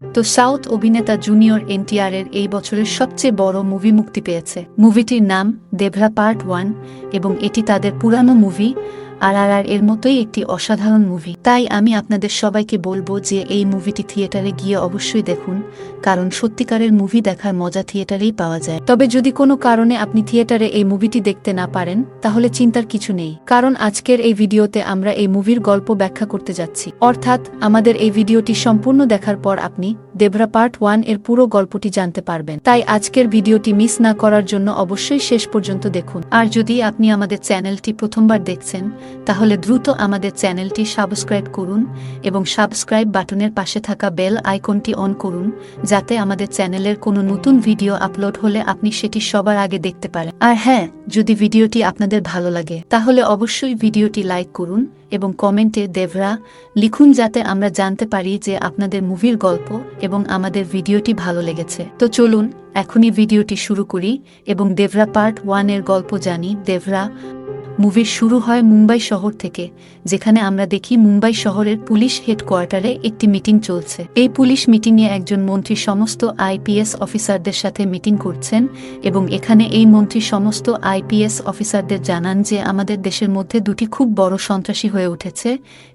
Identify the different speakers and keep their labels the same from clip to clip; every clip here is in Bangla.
Speaker 1: তো সাউথ অভিনেতা জুনিয়র এনটিআর এর এই বছরের সবচেয়ে বড় মুভি মুক্তি পেয়েছে। মুভিটির নাম দেভরা পার্ট 1 এবং এটি তাদের পুরানো মুভি RRR এর মতোই একটি অসাধারণ মুভি। তাই আমি আপনাদের সবাইকে বলবো যে এই মুভিটি থিয়েটারে গিয়ে অবশ্যই দেখুন, কারণ সত্যিকারের মুভি দেখার মজা থিয়েটারেই পাওয়া যায়। তবে যদি কোনো কারণে আপনি থিয়েটারে এই মুভিটি দেখতে না পারেন, তাহলে চিন্তার কিছু নেই, কারণ আজকের এই ভিডিওতে আমরা এই মুভির গল্প ব্যাখ্যা করতে যাচ্ছি। অর্থাৎ আমাদের এই ভিডিওটি সম্পূর্ণ দেখার পর আপনি দেভরা পার্ট 1 এর পুরো গল্পটি জানতে পারবেন। তাই আজকের ভিডিওটি মিস না করার জন্য অবশ্যই শেষ পর্যন্ত দেখুন। আর যদি আপনি আমাদের চ্যানেলটি প্রথমবার দেখছেন, তাহলে দ্রুত আমাদের চ্যানেলটি সাবস্ক্রাইব করুন এবং সাবস্ক্রাইব বাটনের পাশে থাকা বেল আইকনটি অন করুন, যাতে আমাদের চ্যানেলের কোনো নতুন ভিডিও আপলোড হলে আপনি সেটি সবার আগে দেখতে পারেন। আর হ্যাঁ, যদি ভিডিওটি আপনাদের ভালো লাগে তাহলে অবশ্যই ভিডিওটি লাইক করুন এবং কমেন্টে দেভরা লিখুন, যাতে আমরা জানতে পারি যে আপনাদের মুভির গল্প এবং আমাদের ভিডিওটি ভালো লেগেছে। তো চলুন এখনই ভিডিওটি শুরু করি এবং দেভরা পার্ট 1 এর গল্প জানি। দেভরা মুভির শুরু হয় মুম্বাই শহর থেকে, যেখানে আমরা দেখি মুম্বাই শহরের পুলিশ হেডকোয়ার্টারে একটি মিটিং চলছে। এই পুলিশ মিটিংয়ে একজন মন্ত্রী সমস্ত IPS অফিসারদের সাথে মিটিং করছেন এবং এখানে এই মন্ত্রী সমস্ত IPS অফিসারদের জানান যে আমাদের দেশের মধ্যে দুটি খুব বড় সন্ত্রাসী হয়ে উঠেছে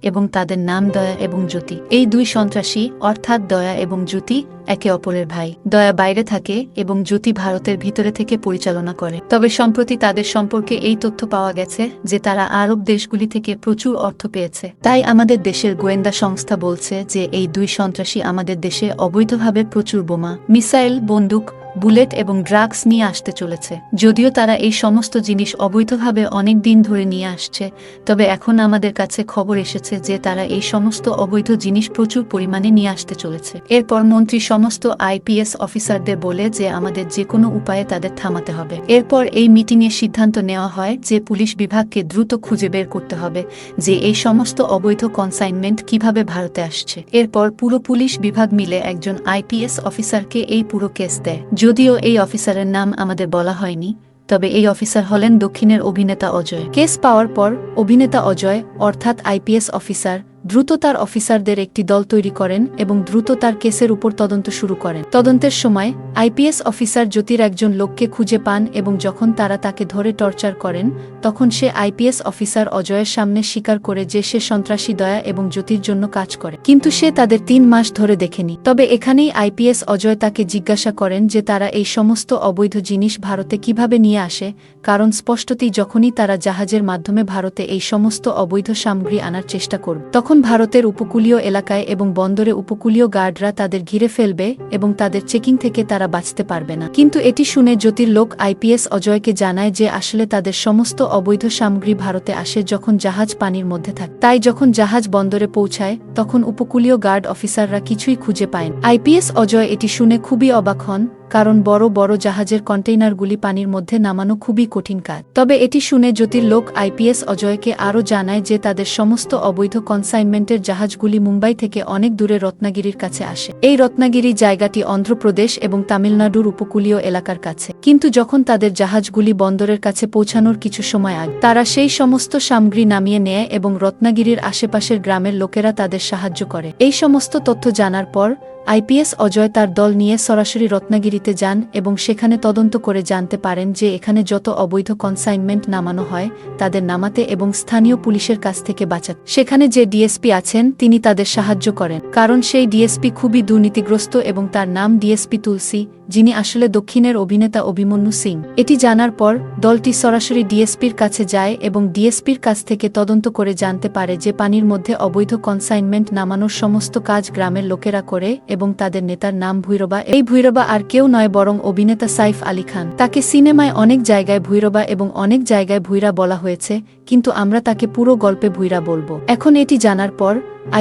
Speaker 1: এবং তাদের নাম দয়া এবং জ্যোতি। এই দুই সন্ত্রাসী অর্থাৎ দয়া এবং জ্যোতি একে অপরের ভাই। দয়া বাইরে থাকে এবং জ্যোতি ভারতের ভিতরে থেকে পরিচালনা করে। তবে সম্প্রতি তাদের সম্পর্কে এই তথ্য পাওয়া গেছে যে তারা আরব দেশগুলি থেকে প্রচুর অর্থ পেয়েছে। তাই আমাদের দেশের গোয়েন্দা সংস্থা বলছে যে এই দুই সন্ত্রাসী আমাদের দেশে অবৈধভাবে প্রচুর বোমা, মিসাইল, বন্দুক, বুলেট এবং ড্রাগস নিয়ে আসতে চলেছে। যদিও তারা এই সমস্ত জিনিস অবৈধভাবে অনেক দিন ধরে নিয়ে আসছে, তবে এখন আমাদের কাছে খবর এসেছে যে তারা এই সমস্ত অবৈধ জিনিস প্রচুর পরিমাণে নিয়ে আসতে চলেছে। এরপর মন্ত্রী সমস্ত IPS অফিসারদের বলে যে আমাদের যে কোনো উপায়ে তাদের থামাতে হবে। এরপর এই মিটিংয়ে সিদ্ধান্ত নেওয়া হয় যে পুলিশ বিভাগকে দ্রুত খুঁজে বের করতে হবে যে এই সমস্ত অবৈধ কনসাইনমেন্ট কিভাবে ভারতে আসছে। এরপর পুরো পুলিশ বিভাগ মিলে একজন IPS অফিসারকে এই পুরো কেস দেয়। যদিও এই অফিসারের নাম আমাদের বলা হয়নি, তবে এই অফিসার হলেন দক্ষিণের অভিনেতা অজয়। কেস পাওয়ার পর অভিনেতা অজয় অর্থাৎ IPS অফিসার দ্রুত তার অফিসারদের একটি দল তৈরি করেন এবং দ্রুত তার কেসের উপর তদন্ত শুরু করেন। তদন্তের সময় IPS অফিসার জ্যোতির একজন লোককে খুঁজে পান এবং যখন তারা তাকে ধরে টর্চার করেন, তখন সে IPS অফিসার অজয়ের সামনে স্বীকার করে যে সে সন্ত্রাসী দয়া এবং জ্যোতির জন্য কাজ করে, কিন্তু সে তাদের 3 মাস ধরে দেখেনি। তবে এখানেই IPS অজয় তাকে জিজ্ঞাসা করেন যে তারা এই সমস্ত অবৈধ জিনিস ভারতে কিভাবে নিয়ে আসে, কারণ স্পষ্টতই যখনই তারা জাহাজের মাধ্যমে ভারতে এই সমস্ত অবৈধ সামগ্রী আনার চেষ্টা করবে, তখন ভারতের উপকূলীয় এলাকায় এবং বন্দরে উপকূলীয় গার্ডরা তাদের ঘিরে ফেলবে এবং তাদের চেকিং থেকে তারা বাঁচতে পারবে না। কিন্তু এটি শুনে জ্যোতির লোক IPS অজয়কে জানায় যে আসলে তাদের সমস্ত অবৈধ সামগ্রী ভারতে আসে যখন জাহাজ পানির মধ্যে থাকে। তাই যখন জাহাজ বন্দরে পৌঁছায় তখন উপকূলীয় গার্ড অফিসাররা কিছুই খুঁজে পায় না। IPS অজয় এটি শুনে খুবই অবাক হন, কারণ বড় বড় জাহাজের কন্টেইনারগুলি পানির মধ্যে নামানো খুবই কঠিন কাজ। তবে এটি শুনে জ্যোতির লোক IPS অজয়কে আরও জানায় যে তাদের সমস্ত অবৈধ কনসাইনমেন্টের জাহাজগুলি মুম্বাই থেকে অনেক দূরে রত্নাগিরির কাছে আসে। এই রত্নাগিরি জায়গাটি অন্ধ্রপ্রদেশ এবং তামিলনাড়ুর উপকূলীয় এলাকার কাছে। কিন্তু যখন তাদের জাহাজগুলি বন্দরের কাছে পৌঁছানোর কিছু সময় আগে তারা সেই সমস্ত সামগ্রী নামিয়ে নেয় এবং রত্নাগিরির আশেপাশের গ্রামের লোকেরা তাদের সাহায্য করে। এই সমস্ত তথ্য জানার পর IPS অজয় তার দল নিয়ে সরাসরি রত্নাগিরিতে যান এবং সেখানে তদন্ত করে জানতে পারেন যে এখানে যত অবৈধ কনসাইনমেন্ট নামানো হয় তাদের নামাতে এবং স্থানীয় পুলিশের কাছ থেকে বাঁচাতে। সেখানে যে DSP আছেন তিনি তাদের সাহায্য করেন, কারণ সেই DSP খুবই দুর্নীতিগ্রস্ত এবং তার নাম DSP তুলসী, যিনি আসলে দক্ষিণের অভিনেতা অভিমন্যু সিং। এটি জানার পর দলটি সরাসরি DSPর কাছে যায় এবং DSPর কাছ থেকে তদন্ত করে জানতে পারে যে পানির মধ্যে অবৈধ কনসাইনমেন্ট নামানোর সমস্ত কাজ গ্রামের লোকেরা করে এবং তাদের নেতার নাম ভৈরবা। এই ভৈরবা আর কেউ নয় বরং অভিনেতা সাইফ আলী খান। তাকে সিনেমায় অনেক জায়গায় ভৈরবা এবং অনেক জায়গায় ভুইরা বলা হয়েছে, কিন্তু আমরা তাকে পুরো গল্পে ভুইরা বলবো। এখন এটি জানার পর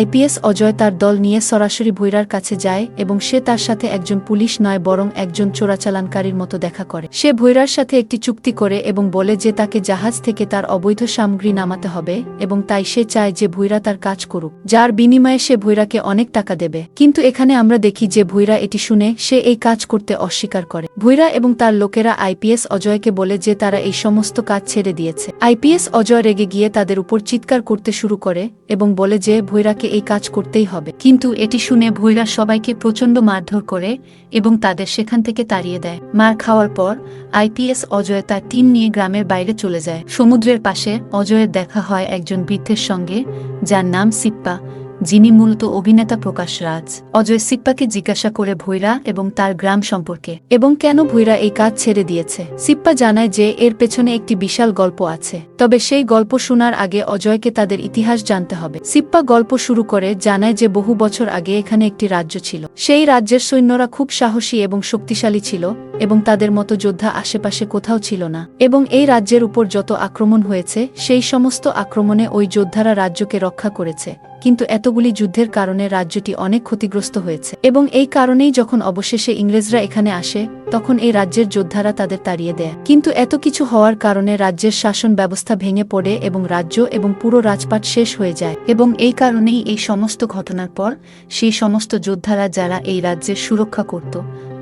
Speaker 1: IPS অজয় তার দল নিয়ে সরাসরি ভৈরার কাছে যায় এবং সে তার সাথে একজন পুলিশ নয় বরং একজন চোরাচালানকারীর মতো দেখা করে। সে ভৈরার সাথে একটি চুক্তি করে এবং বলে যে তাকে জাহাজ থেকে তার অবৈধ সামগ্রী নামাতে হবে এবং তাই সে চায় যে ভৈরা তার কাজ করুক, যার বিনিময়ে সে ভৈরাকে অনেক টাকা দেবে। কিন্তু এখানে আমরা দেখি যে ভুইরা এটি শুনে সে এই কাজ করতে অস্বীকার করে। ভুইরা এবং তার লোকেরা আইপিএস অজয়কে বলে যে তারা এই সমস্ত কাজ ছেড়ে দিয়েছে। আইপিএস অজয় রেগে গিয়ে তাদের উপর চিৎকার করতে শুরু করে এবং বলে যে ভুইরাকে এই কাজ করতেই হবে। কিন্তু এটি শুনে ভুইরা সবাইকে প্রচণ্ড মারধর করে এবং তাদের সেখান থেকে তাড়িয়ে দেয়। মার খাওয়ার পর আইপিএস অজয় তার টিম নিয়ে গ্রামের বাইরে চলে যায়। সমুদ্রের পাশে অজয়ের দেখা হয় একজন বৃদ্ধের সঙ্গে, যার নাম সিপ্পা, যিনি মূলত অভিনেতা প্রকাশ রাজ। অজয় সিপ্পাকে জিজ্ঞাসা করে ভুইরা এবং তার গ্রাম সম্পর্কে এবং কেন ভুইরা এই কাজ ছেড়ে দিয়েছে। সিপ্পা জানায় যে এর পেছনে একটি বিশাল গল্প আছে, তবে সেই গল্প শোনার আগে অজয়কে তাদের ইতিহাস জানতে হবে। সিপ্পা গল্প শুরু করে জানায় যে বহু বছর আগে এখানে একটি রাজ্য ছিল। সেই রাজ্যের সৈন্যরা খুব সাহসী এবং শক্তিশালী ছিল এবং তাদের মতো যোদ্ধা আশেপাশে কোথাও ছিল না, এবং এই রাজ্যের উপর যত আক্রমণ হয়েছে সেই সমস্ত আক্রমণে ওই যোদ্ধারা রাজ্যকে রক্ষা করেছে। কিন্তু এতগুলি যুদ্ধের কারণে রাজ্যটি অনেক ক্ষতিগ্রস্ত হয়েছে এবং এই কারণেই যখন অবশেষে ইংরেজরা এখানে আসে তখন এই রাজ্যের যোদ্ধারা তাদের তাড়িয়ে দেয়। কিন্তু এত কিছু হওয়ার কারণে রাজ্যের শাসন ব্যবস্থা ভেঙে পড়ে এবং রাজ্য এবং পুরো রাজপাট শেষ হয়ে যায়, এবং এই কারণেই এই সমস্ত ঘটনার পর সেই সমস্ত যোদ্ধারা যারা এই রাজ্যের সুরক্ষা করত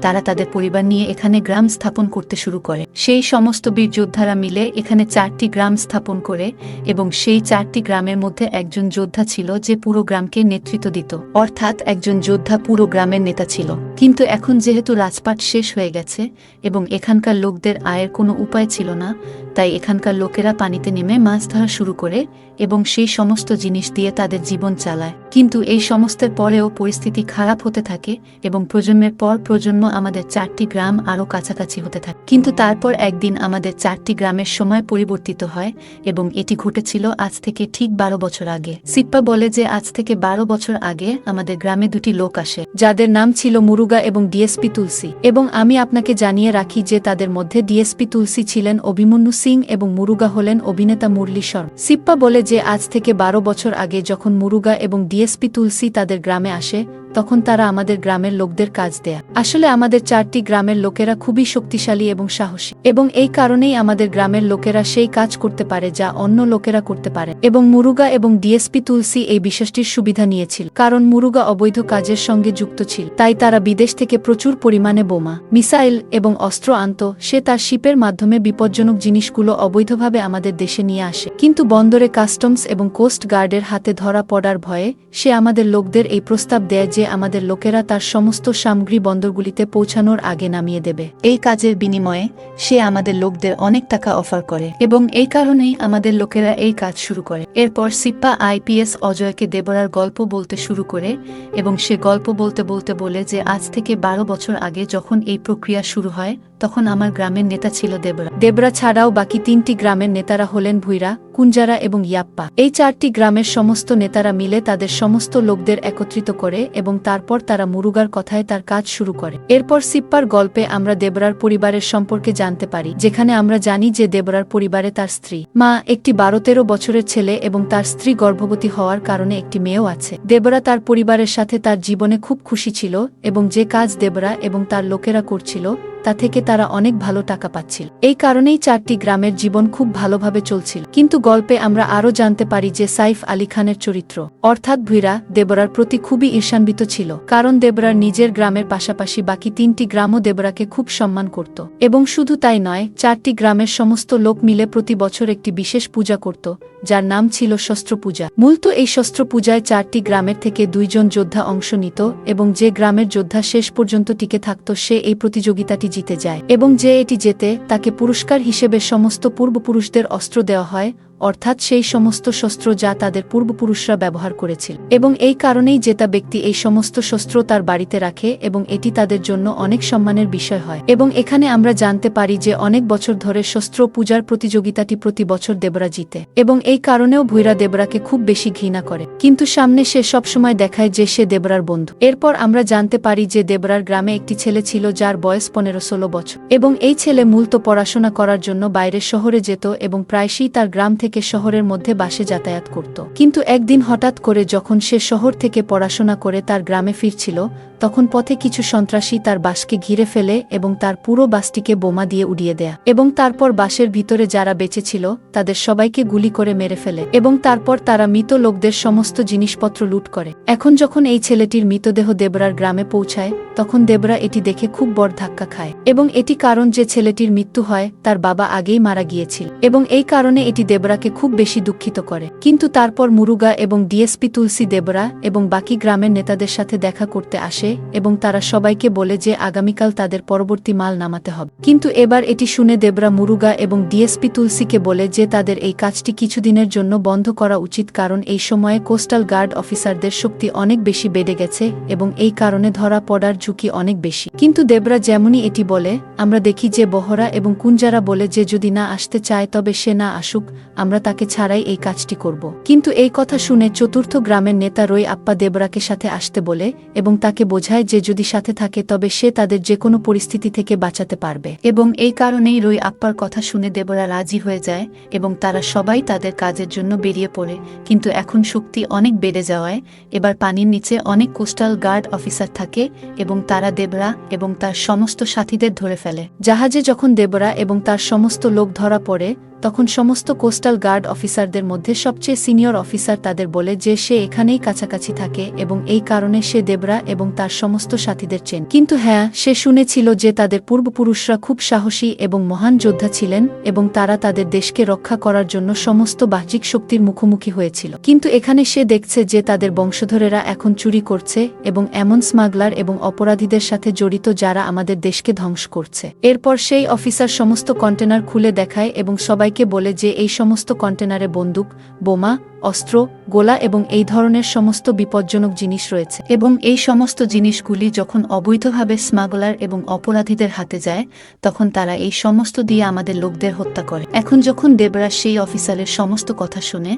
Speaker 1: তারা তাদের পরিবার নিয়ে এখানে গ্রাম স্থাপন করতে শুরু করে। সেই সমস্ত বীর যোদ্ধারা মিলে এখানে 4টি গ্রাম স্থাপন করে এবং সেই 4টি গ্রামের মধ্যে একজন যোদ্ধা ছিল যে পুরো গ্রামকে নেতৃত্ব দিত, অর্থাৎ একজন যোদ্ধা পুরো গ্রামের নেতা ছিল। কিন্তু এখন যেহেতু রাজপাট শেষ হয়ে গেছে এবং এখানকার লোকদের আয়ের কোনো উপায় ছিল না, তাই এখানকার লোকেরা পানিতে নেমে মাছ ধরা শুরু করে এবং সেই সমস্ত জিনিস দিয়ে তাদের জীবন চালায়। কিন্তু এই সমস্তের পরেও পরিস্থিতি খারাপ হতে থাকে এবং প্রজন্মের পর প্রজন্ম আমাদের 4টি গ্রাম আরও কাছাকাছি হতে থাকে। কিন্তু তারপর একদিন আমাদের 4টি গ্রামের সময় পরিবর্তিত হয় এবং এটি ঘটেছিল আজ থেকে ঠিক 12 বছর আগে। সিপ্পা বলে যে আজ থেকে 12 বছর আগে আমাদের গ্রামে 2টি লোক আসে যাদের নাম ছিল মুরুগা এবং ডিএসপি তুলসী, এবং আমি আপনাকে জানিয়ে রাখি যে তাদের মধ্যে ডিএসপি তুলসী ছিলেন অভিমন্যু সিং এবং মুরুগা হলেন অভিনেতা মুরলী শর্মা। সিপ্পা বলে যে আজ থেকে 12 বছর আগে যখন মুরুগা এবং ডিএসপি তুলসী তাদের গ্রামে আসে তখন তারা আমাদের গ্রামের লোকদের কাজ দেয়া। আসলে আমাদের 4টি গ্রামের লোকেরা খুবই শক্তিশালী এবং সাহসী, এবং এই কারণেই আমাদের গ্রামের লোকেরা সেই কাজ করতে পারে যা অন্য লোকেরা করতে পারে, এবং মুরুগা এবং ডিএসপি তুলসী এই বিশেষটির সুবিধা নিয়েছিল কারণ মুরুগা অবৈধ কাজের সঙ্গে যুক্ত ছিল, তাই তারা বিদেশ থেকে প্রচুর পরিমাণে বোমা, মিসাইল এবং অস্ত্র আনত। সে তার শিপের মাধ্যমে বিপজ্জনক জিনিসগুলো অবৈধভাবে আমাদের দেশে নিয়ে আসে, কিন্তু বন্দরে কাস্টমস এবং কোস্ট গার্ডের হাতে ধরা পড়ার ভয়ে সে আমাদের লোকদের এই প্রস্তাব দেয় যে আমাদের লোকেরা তার সমস্ত সামগ্রী বন্দরগুলিতে পৌঁছানোর আগে নামিয়ে দেবে। এই কাজের বিনিময়ে সে আমাদের লোকদের অনেক টাকা অফার করে এবং এই কারণেই আমাদের লোকেরা এই কাজ শুরু করে। এরপর সিপ্পা আইপিএস অজয়কে দেবরার গল্প বলতে শুরু করে এবং সে গল্প বলতে বলতে বলে যে আজ থেকে 12 বছর আগে যখন এই প্রক্রিয়া শুরু হয় তখন আমার গ্রামের নেতা ছিল দেবরা। দেবরা ছাড়াও বাকি 3টি গ্রামের নেতারা হলেন ভুইরা, কুঞ্জারা এবং ইয়াপ্পা। এই 4টি গ্রামের সমস্ত নেতারা মিলে তাদের সমস্ত লোকদের একত্রিত করে এবং তারপর তারা মুরুগার কথায় তার কাজ শুরু করে। এরপর সিপ্পার গল্পে আমরা দেবরার পরিবারের সম্পর্কে জানতে পারি, যেখানে আমরা জানি যে দেবরার পরিবারে তার স্ত্রী, মা, একটি 12-13 বছরের ছেলে এবং তার স্ত্রী গর্ভবতী হওয়ার কারণে একটি মেয়েও আছে। দেবরা তার পরিবারের সাথে তার জীবনে খুব খুশি ছিল এবং যে কাজ দেবরা এবং তার লোকেরা করছিল তা থেকে তারা অনেক ভালো টাকা পাচ্ছিল। এই কারণেই 4টি গ্রামের জীবন খুব ভালোভাবে চলছিল। কিন্তু গল্পে আমরা আরও জানতে পারি যে সাইফ আলী খানের চরিত্র অর্থাৎ ভুইরা দেবরার প্রতি খুবই ঈর্ষান্বিত ছিল, কারণ দেবরার নিজের গ্রামের পাশাপাশি বাকি 3টি গ্রামও দেবরাকে খুব সম্মান করত, এবং শুধু তাই নয়, 4টি গ্রামের সমস্ত লোক মিলে প্রতি বছর একটি বিশেষ পূজা করত যার নাম ছিল শস্ত্র পূজা। মূলত এই শস্ত্র পূজায় 4টি গ্রামের থেকে 2 জন যোদ্ধা অংশ নিত এবং যে গ্রামের যোদ্ধা শেষ পর্যন্ত টিকে থাকত সে এই প্রতিযোগিতাটি জিতে যায়, এবং যে এটি জেতে তাকে পুরস্কার হিসেবে সমস্ত পূর্বপুরুষদের অস্ত্র দেওয়া হয়, অর্থাৎ সেই সমস্ত শস্ত্র যা তাদের পূর্বপুরুষরা ব্যবহার করেছিল, এবং এই কারণেই জেতা ব্যক্তি এই সমস্ত শস্ত্র তার বাড়িতে রাখে এবং এটি তাদের জন্য অনেক সম্মানের বিষয় হয়। এবং এখানে আমরা জানতে পারি যে অনেক বছর ধরে শস্ত্র পূজার প্রতিযোগিতাটি প্রতি বছর দেবরা জিতে, এবং এই কারণেও ভুইরা দেবরাকে খুব বেশি ঘৃণা করে, কিন্তু সামনে সে সবসময় দেখায় যে সে দেবরার বন্ধু। এরপর আমরা জানতে পারি যে দেবরার গ্রামে একটি ছেলে ছিল যার বয়স 15-16 বছর, এবং এই ছেলে মূলত পড়াশোনা করার জন্য বাইরের শহরে যেত এবং প্রায়শই তার গ্রাম থেকে শহরের মধ্যে বাসে যাতায়াত করত। কিন্তু একদিন হঠাৎ করে যখন সে শহর থেকে পড়াশোনা করে তার গ্রামে ফিরছিল তখন পথে কিছু সন্ত্রাসী তার বাসকে ঘিরে ফেলে এবং তার পুরো বাসটিকে বোমা দিয়ে উড়িয়ে দেয় এবং তারপর বাসের ভিতরে যারা বেঁচে ছিল তাদের সবাইকে গুলি করে মেরে ফেলে এবং তারপর তারা মৃত লোকদের সমস্ত জিনিসপত্র লুট করে। এখন যখন এই ছেলেটির মৃতদেহ দেবরার গ্রামে পৌঁছায় তখন দেবরা এটি দেখে খুব বড় ধাক্কা খায় এবং এটি কারণ যে ছেলেটির মৃত্যু হয় তার বাবা আগেই মারা গিয়েছিল এবং এই কারণে এটি দেবরাকে খুব বেশি দুঃখিত করে। কিন্তু তারপর মুরুগা এবং ডিএসপি তুলসী দেবরা এবং বাকি গ্রামের নেতাদের সাথে দেখা করতে আসে এবং তারা সবাইকে বলে যে আগামীকাল তাদের পরবর্তী মাল নামাতে হবে। কিন্তু এবার এটি শুনে দেবরা মুরুগা এবং ডিএসপি তুলসীকে বলে যে তাদের এই কাজটি কিছুদিনের জন্য বন্ধ করা উচিত, কারণ এই সময়ে কোস্টাল গার্ড অফিসারদের শক্তি অনেক বেশি বেড়ে গেছে এবং এই কারণে ধরা পড়ার ঝুঁকি অনেক বেশি। কিন্তু দেবরা যেমনই এটি বলে আমরা দেখি যে বহরা এবং কুঞ্জারা বলে যে যদি না আসতে চায় তবে সে না আসুক, আমরা তাকে ছাড়াই এই কাজটি করব। কিন্তু এই কথা শুনে চতুর্থ গ্রামের নেতা রই আপ্পা দেবরাকে সাথে আসতে বলে এবং তাকে বোঝায় যে যদি সাথে থাকে তবে সে তাদের যে কোনো পরিস্থিতি থেকে বাঁচাতে পারবে এবং এই কারণেই রই আপ্পার কথা শুনে দেবরা রাজি হয়ে যায় এবং তারা সবাই তাদের কাজের জন্য বেরিয়ে পড়ে। কিন্তু এখন শক্তি অনেক বেড়ে যাওয়ায় এবার পানির নিচে অনেক কোস্টাল গার্ড অফিসার থাকে এবং তারা দেবরা এবং তার সমস্ত সাথীদের ধরে ফেলে। জাহাজে যখন দেবরা এবং তার সমস্ত লোক ধরা পড়ে তখন সমস্ত কোস্টাল গার্ড অফিসারদের মধ্যে সবচেয়ে সিনিয়র অফিসার তাদের বলে যে সে এখানেই কাছাকাছি থাকে এবং এই কারণে সে দেবরা এবং তার সমস্ত সাথীদের চেন। কিন্তু হ্যাঁ, সে শুনেছিল যে তাদের পূর্বপুরুষরা খুব সাহসী এবং মহান যোদ্ধা ছিলেন এবং তারা তাদের দেশকে রক্ষা করার জন্য সমস্ত বাহ্যিক শক্তির মুখোমুখি হয়েছিল। কিন্তু এখানে সে দেখছে যে তাদের বংশধরেরা এখন চুরি করছে এবং এমন স্মাগলার এবং অপরাধীদের সাথে জড়িত যারা আমাদের দেশকে ধ্বংস করছে। এরপর সেই অফিসার সমস্ত কন্টেনার খুলে দেখায় এবং সবাইকে বলে যে এই সমস্ত কন্টেনারে বন্দুক, বোমা, অস্ত্র, গোলা এবং এই ধরনের সমস্ত বিপজ্জনক জিনিস রয়েছে এবং এই সমস্ত জিনিসগুলি যখন অবৈধভাবে স্মাগলার এবং অপরাধীদের হাতে যায় তখন তারা এই সমস্ত দিয়ে আমাদের লোকদের হত্যা করে। এখন যখন দেবরা সেই অফিসারের সমস্ত কথা শুনে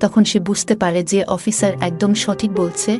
Speaker 1: তখন সে বুঝতে পারে যে অফিসার একদম সঠিক বলছে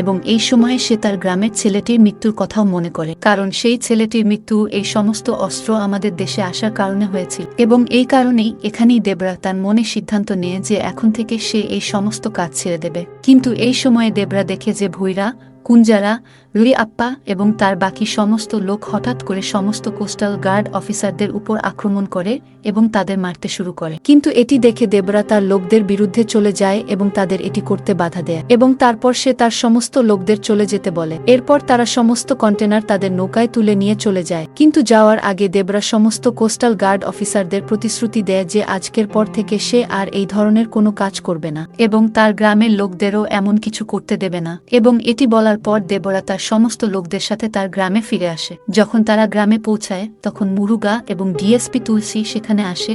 Speaker 1: এবং এই সময়ে সে তার গ্রামের ছেলেটির মৃত্যুর কথাও মনে করে, কারণ সেই ছেলেটির মৃত্যু এই সমস্ত অস্ত্র আমাদের দেশে আসার কারণে হয়েছিল এবং এই কারণেই এখানেই দেবরা তার মনে সিদ্ধান্ত নিয়ে যে এখন থেকে সে এই সমস্ত কাজ ছেড়ে দেবে। কিন্তু এই সময়ে দেবরা দেখে যে ভুইরা, কুঞ্জারা, রুই আপ্পা এবং তার বাকি সমস্ত লোক হঠাৎ করে সমস্ত কোস্টাল গার্ড অফিসারদের উপর আক্রমণ করে এবং তাদের মারতে শুরু করে। কিন্তু এটি দেখে দেবরা তার লোকদের বিরুদ্ধে চলে যায় এবং তাদের এটি করতে বাধা দেয় এবং তারপর সে তার সমস্ত লোকদের চলে যেতে বলে। এরপর তারা সমস্ত কন্টেনার তাদের নৌকায় তুলে নিয়ে চলে যায়। কিন্তু যাওয়ার আগে দেবরা সমস্ত কোস্টাল গার্ড অফিসারদের প্রতিশ্রুতি দেয় যে আজকের পর থেকে সে আর এই ধরনের কোনো কাজ করবে না এবং তার গ্রামের লোকদেরও এমন কিছু করতে দেবে না। এবং এটি বলার পর দেবরা তার সমস্ত লোকদের সাথে তার গ্রামে ফিরে আসে। যখন তারা গ্রামে পৌঁছায় তখন মুরুগা এবং ডিএসপি তুলসী সেখানে আসে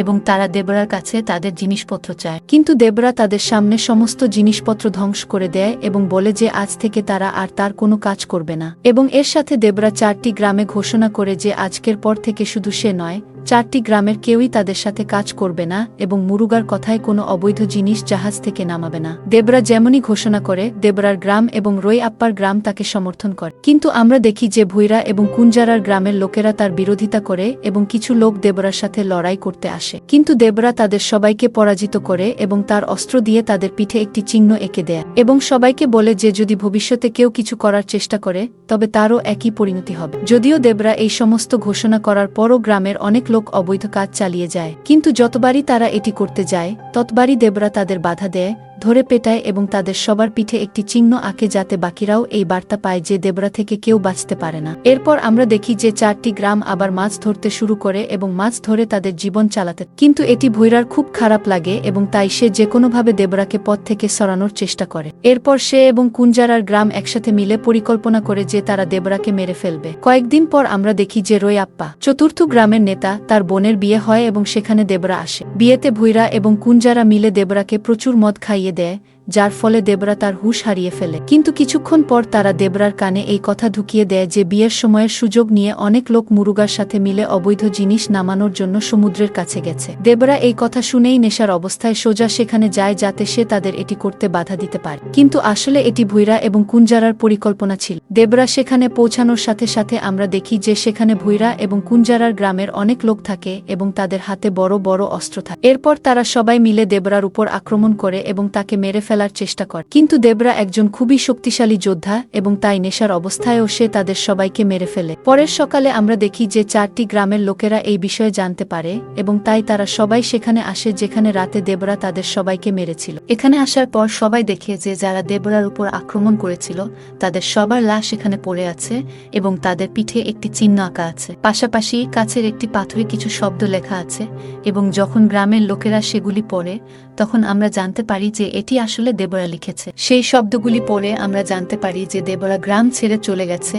Speaker 1: এবং তারা দেবরার কাছে তাদের জিনিসপত্র চায়। কিন্তু দেবরা তাদের সামনে সমস্ত জিনিসপত্র ধ্বংস করে দেয় এবং বলে যে আজ থেকে তারা আর তার কোনো কাজ করবে না এবং এর সাথে দেবরা 4টি গ্রামে ঘোষণা করে যে আজকের পর থেকে শুধু সে নয়, 4টি গ্রামের কেউই তাদের সাথে কাজ করবে না এবং মুরুগার কথায় কোনো অবৈধ জিনিস জাহাজ থেকে নামাবে না। দেবরা যেমনই ঘোষণা করে দেবরার গ্রাম এবং রই আপ্পার গ্রাম তাকে সমর্থন করে। কিন্তু আমরা দেখি যে ভুইরা এবং কুঞ্জারার গ্রামের লোকেরা তার বিরোধিতা করে এবং কিছু লোক দেবরার সাথে লড়াই করতে আসে। কিন্তু দেবরা তাদের সবাইকে পরাজিত করে এবং তার অস্ত্র দিয়ে তাদের পিঠে একটি চিহ্ন এঁকে দেয় এবং সবাইকে বলে যে যদি ভবিষ্যতে কেউ কিছু করার চেষ্টা করে তবে তারও একই পরিণতি হবে। যদিও দেবরা এই সমস্ত ঘোষণা করার পরও গ্রামের অনেক লোক অবৈধ কাজ চালিয়ে যায়, কিন্তু যতবারই তারা এটি করতে যায় ততবারই দেবরা তাদের বাধা দেয়, ধরে পেটায় এবং তাদের সবার পিঠে একটি চিহ্ন আঁকে যাতে বাকিরাও এই বার্তা পায় যে দেবরা থেকে কেউ বাঁচতে পারে না। এরপর আমরা দেখি যে 4টি গ্রাম আবার মাছ ধরতে শুরু করে এবং মাছ ধরে তাদের জীবন চালাতে, কিন্তু এটি ভৈরার খুব খারাপ লাগে এবং তাই সে যে কোনোভাবে দেবরাকে পথ থেকে সরানোর চেষ্টা করে। এরপর সে এবং কুঞ্জারার গ্রাম একসাথে মিলে পরিকল্পনা করে যে তারা দেবরাকে মেরে ফেলবে। কয়েকদিন পর আমরা দেখি যে রই আপ্পা, চতুর্থ গ্রামের নেতা, তার বোনের বিয়ে হয় এবং সেখানে দেবরা আসে। বিয়েতে ভৈরা এবং কুঞ্জারা মিলে দেবরাকে প্রচুর মদ খাইয়ে দেয়, যার ফলে দেবরা তার হুঁশ হারিয়ে ফেলে। কিন্তু কিছুক্ষণ পর তারা দেবরার কানে এই কথা ঢুকিয়ে দেয় যে বিয়ের সময়ের সুযোগ নিয়ে অনেক লোক মুরুগার সাথে মিলে অবৈধ জিনিস নামানোর জন্য সমুদ্রের কাছে গেছে। দেবরা এই কথা শুনেই নেশার অবস্থায় সোজা সেখানে যায় যাতে সে তাদের এটি করতে বাধা দিতে পারে, কিন্তু আসলে এটি ভুইরা এবং কুঞ্জারার পরিকল্পনা ছিল। দেবরা সেখানে পৌঁছানোর সাথে সাথে আমরা দেখি যে সেখানে ভুইরা এবং কুঞ্জারার গ্রামের অনেক লোক থাকে এবং তাদের হাতে বড় বড় অস্ত্র থাকে। এরপর তারা সবাই মিলে দেবরার উপর আক্রমণ করে এবং তাকে মেরে ফেলে ফেলার চেষ্টা করে। কিন্তু দেবরা একজন খুবই শক্তিশালী যোদ্ধা এবং তাই নেশার অবস্থায়ও সে তাদের সবাইকে মেরে ফেলে। পরের সকালে আমরা দেখি যে 4টি গ্রামের লোকেরা এই বিষয়ে জানতে পারে এবং তাই তারা সবাই সেখানে আসে যেখানে রাতে দেবরা তাদের সবাইকে মেরেছিল। এখানে আসার পর সবাই দেখে যে যারা দেবরার উপর আক্রমণ করেছিল তাদের সবার লাশ এখানে পড়ে আছে এবং তাদের পিঠে একটি চিহ্ন আঁকা আছে। পাশাপাশি কাছের একটি পাথরে কিছু শব্দ লেখা আছে এবং যখন গ্রামের লোকেরা সেগুলি পড়ে তখন আমরা জানতে পারি যে এটি আসলে দেবরা লিখেছে। সেই শব্দগুলি পড়ে আমরা জানতে পারি যে দেবরা গ্রাম ছেড়ে চলে গেছে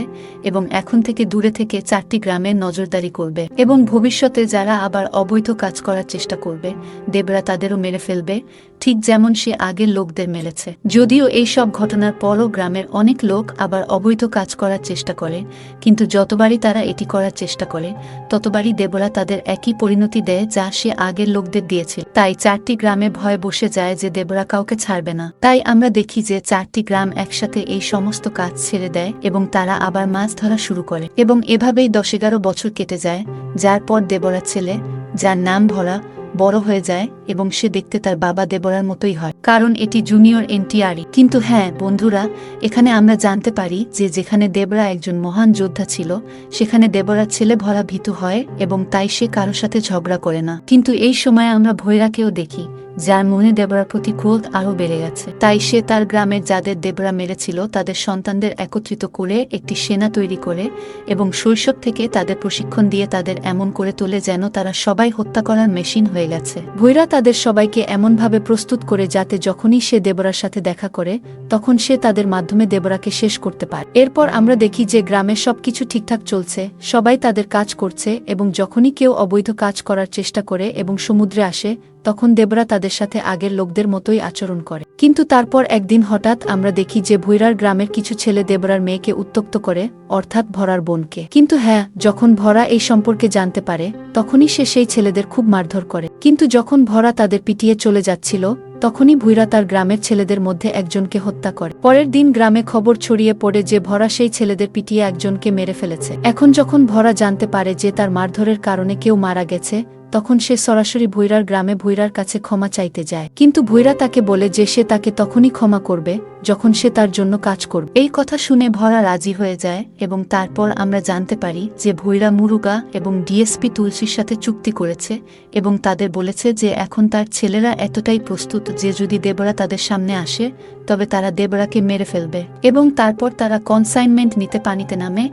Speaker 1: এবং এখন থেকে দূরে থেকে 4টি গ্রামের নজরদারি করবে এবং ভবিষ্যতে যারা আবার অবৈধ কাজ করার চেষ্টা করবে দেবরা তাদেরও মেরে ফেলবে, ঠিক যেমন সে আগের লোকদের মেরেছে। যদিও এই সব ঘটনার পরও গ্রামের অনেক লোক আবার অবৈধ কাজ করার চেষ্টা করে, কিন্তু যতবারই তারা এটি করার চেষ্টা করে ততবারই দেবরা তাদের একই পরিণতি দেয় যা সে আগের লোকদের দিয়েছিল। তাই 4টি গ্রামে ভয়ে বসে যায় যে দেবরা কাউকে ছাড়বে না। তাই আমরা দেখি যে 4টি গ্রাম একসাথে এই সমস্ত কাজ ছেড়ে দেয় এবং তারা আবার মাছ ধরা শুরু করে এবং এভাবেই 10-11 বছর কেটে যায়, যার পর দেবরা ছেলে, যার নাম ভরা, বড় হয়ে যায় এবং সে দেখতে তার বাবা দেবরার মতোই হয়, কারণ এটি জুনিয়র এনটিআরই। কিন্তু হ্যাঁ বন্ধুরা, এখানে আমরা জানতে পারি যে যেখানে দেবরা একজন মহান যোদ্ধা ছিল সেখানে দেবরার ছেলে ভরা ভীতু হয় এবং তাই সে কারো সাথে ঝগড়া করে না। কিন্তু এই সময় আমরা ভৈরাকেও দেখি যার মনে দেবরার প্রতি ক্রোধ আরও বেড়ে গেছে। তাই সে তার গ্রামের যাদের দেবরা মেরেছিল তাদের সন্তানদের একত্রিত করে একটি সেনা তৈরি করে এবং শৈশব থেকে তাদের প্রশিক্ষণ দিয়ে তাদের এমন করে তোলে যেন তারা সবাই হত্যা করার মেশিন হয়ে গেছে। ভৈরা তাদের সবাইকে এমনভাবে প্রস্তুত করে যাতে যখনই সে দেবরার সাথে দেখা করে তখন সে তাদের মাধ্যমে দেবরাকে শেষ করতে পারে। এরপর আমরা দেখি যে গ্রামের সবকিছু ঠিকঠাক চলছে, সবাই তাদের কাজ করছে এবং যখনই কেউ অবৈধ কাজ করার চেষ্টা করে এবং সমুদ্রে আসে তখন দেবরা তাদের সাথে আগের লোকদের মতোই আচরণ করে। কিন্তু তারপর একদিন হঠাৎ আমরা দেখি যে ভৈরার গ্রামের কিছু ছেলে দেবরার মেয়েকে উত্ত্যক্ত করে, অর্থাৎ ভরার বোনকে। কিন্তু হ্যাঁ, যখন ভরা এই সম্পর্কে জানতে পারে তখনই সে সেই ছেলেদের খুব মারধর করে। কিন্তু যখন ভরা তাদের পিটিয়ে চলে যাচ্ছিল তখনই ভৈরা তার গ্রামের ছেলেদের মধ্যে একজনকে হত্যা করে। পরের দিন গ্রামে খবর ছড়িয়ে পড়ে যে ভরা সেই ছেলেদের পিটিয়ে একজনকে মেরে ফেলেছে। এখন যখন ভরা জানতে পারে যে তার মারধরের কারণে কেউ মারা গেছে তখন সে সরাসরি ভৈরার গ্রামে ভৈরার কাছে ক্ষমা চাইতে যায়। কিন্তু ভৈরা তাকে বলে যে সে তাকে তখনই ক্ষমা করবে যখন সে তার জন্য কাজ করবে। এই কথা শুনে ভরা রাজি হয়ে যায় এবং তারপর আমরা জানতে পারি যে ভৈরা মুরুগা এবং ডিএসপি তুলসীর সাথে চুক্তি করেছে এবং তাদের বলেছে যে এখন তার ছেলেরা এতটাই প্রস্তুত যে যদি দেবরা তাদের সামনে আসে তবে তারা দেবরাকে মেরে ফেলবে এবং তারপর তারা কনসাইনমেন্ট নিতে পানিতে নামে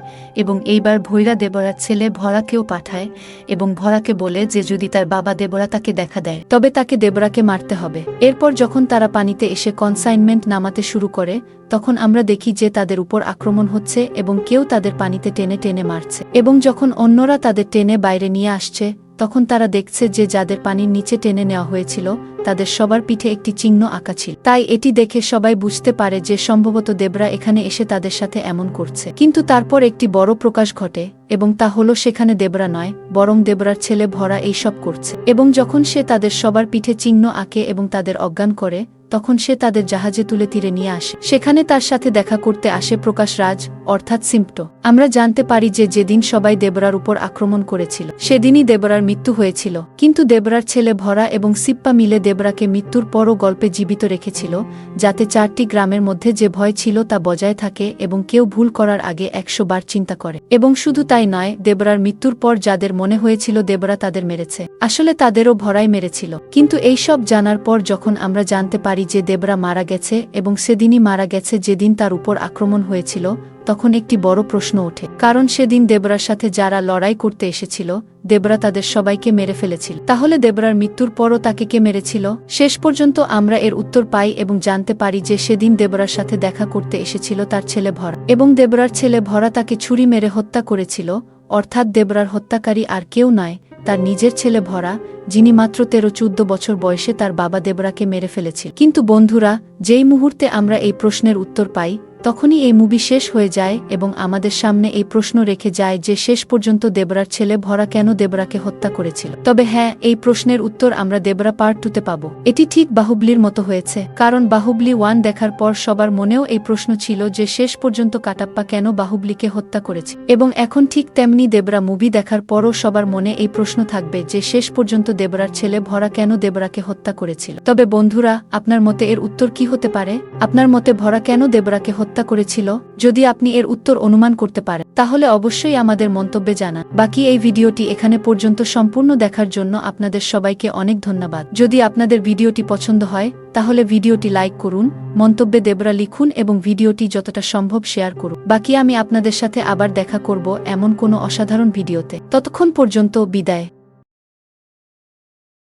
Speaker 1: এবং এইবার ভৈরা দেবরার ছেলে ভরাকেও পাঠায় এবং ভরাকে বলে যে যদি তার বাবা দেবরা তাকে দেখা দেয় তবে তাকে দেবরাকে মারতে হবে। এরপর যখন তারা পানিতে এসে কনসাইনমেন্ট নামাতে শুরু করে তখন আমরা দেখি যে তাদের উপর আক্রমণ হচ্ছে এবং কেউ তাদের পানিতে টেনে টেনে মারছে এবং যখন অন্যরা তাদের টেনে বাইরে নিয়ে আসছে তখন তারা দেখছে যে যাদের পানির নিচে টেনে নেওয়া হয়েছিল তাদের সবার পিঠে একটি চিহ্ন আঁকা ছিল। তাই এটি দেখে সবাই বুঝতে পারে যে সম্ভবত দেবরা এখানে এসে তাদের সাথে এমন করছে। কিন্তু তারপর একটি বড় প্রকাশ ঘটে এবং তা হলো সেখানে দেবরা নয় বরং দেবরার ছেলে ভরা এইসব করছে এবং যখন সে তাদের সবার পিঠে চিহ্ন আঁকে এবং তাদের অজ্ঞান করে তখন সে তাদের জাহাজে তুলে তীরে নিয়ে আসে। সেখানে তার সাথে দেখা করতে আসে প্রকাশ রাজ অর্থাৎ সিম্পটো। আমরা জানতে পারি যে যেদিন সবাই দেবরার উপর আক্রমণ করেছিল সেদিনই দেবরার মৃত্যু হয়েছিল। কিন্তু দেবরার ছেলে ভরা এবং সিপ্পা মিলে দেবরাকে মৃত্যুর পরও গল্পে জীবিত রেখেছিল যাতে 4টি গ্রামের মধ্যে যে ভয় ছিল তা বজায় থাকে এবং কেউ ভুল করার আগে 100 বার চিন্তা করে। এবং শুধু তাই নয়, দেবরার মৃত্যুর পর যাদের মনে হয়েছিল দেবরা তাদের মেরেছে আসলে তাদেরও ভরাই মেরেছিল। কিন্তু এই সব জানার পর যখন আমরা জানতে পারি যে দেবরা মারা গেছে এবং সেদিনই মারা গেছে যেদিন তার উপর আক্রমণ হয়েছিল তখন একটি বড় প্রশ্ন ওঠে, কারণ সেদিন দেবরার সাথে যারা লড়াই করতে এসেছিল দেবরা তাদের সবাইকে মেরে ফেলেছিল। তাহলে দেবরার মৃত্যুর পরও তাকে কে মেরেছিল? শেষ পর্যন্ত আমরা এর উত্তর পাই এবং জানতে পারি যে সেদিন দেবরার সাথে দেখা করতে এসেছিল তার ছেলে ভরা এবং দেবরার ছেলে ভরা তাকে ছুরি মেরে হত্যা করেছিল। অর্থাৎ দেবরার হত্যাকারী আর কেউ নয়, তার নিজের ছেলে ভরা, যিনি মাত্র 13-14 বছর বয়সে তার বাবা দেবরাকে মেরে ফেলেছিল। কিন্তু বন্ধুরা, যেই মুহূর্তে আমরা এই প্রশ্নের উত্তর পাই তখনই এই মুভি শেষ হয়ে যায় এবং আমাদের সামনে এই প্রশ্ন রেখে যায় যে শেষ পর্যন্ত দেবরার ছেলে ভরা কেন দেবরাকে হত্যা করেছিল। তবে হ্যাঁ, এই প্রশ্নের উত্তর আমরা দেবরা পার্ট 2-তে পাবো। এটি ঠিক বাহুবলীর মতো হয়েছে, কারণ বাহুবলী 1 দেখার পর সবার মনেও এই প্রশ্ন ছিল যে শেষ পর্যন্ত কাটাপ্পা কেন বাহুবলীকে হত্যা করেছে, এবং এখন ঠিক তেমনি দেবরা মুভি দেখার পরও সবার মনে এই প্রশ্ন থাকবে যে শেষ পর্যন্ত দেবরার ছেলে ভরা কেন দেবরাকে হত্যা করেছিল। তবে বন্ধুরা, আপনার মতে এর উত্তর কি হতে পারে? আপনার মতে ভরা কেন দেবরাকে হত্যা করেছিল? যদি আপনি এর উত্তর অনুমান করতে পারেন তাহলে অবশ্যই আমাদের মন্তব্যে জানান। বাকি এই ভিডিওটি এখানে পর্যন্ত সম্পূর্ণ দেখার জন্য আপনাদের সবাইকে অনেক ধন্যবাদ। যদি আপনাদের ভিডিওটি পছন্দ হয় তাহলে ভিডিওটি লাইক করুন, মন্তব্যে দেবরা লিখুন এবং ভিডিওটি যতটা সম্ভব শেয়ার করুন। বাকি আমি আপনাদের সাথে আবার দেখা করব এমন কোনো অসাধারণ ভিডিওতে। ততক্ষণ পর্যন্ত বিদায়।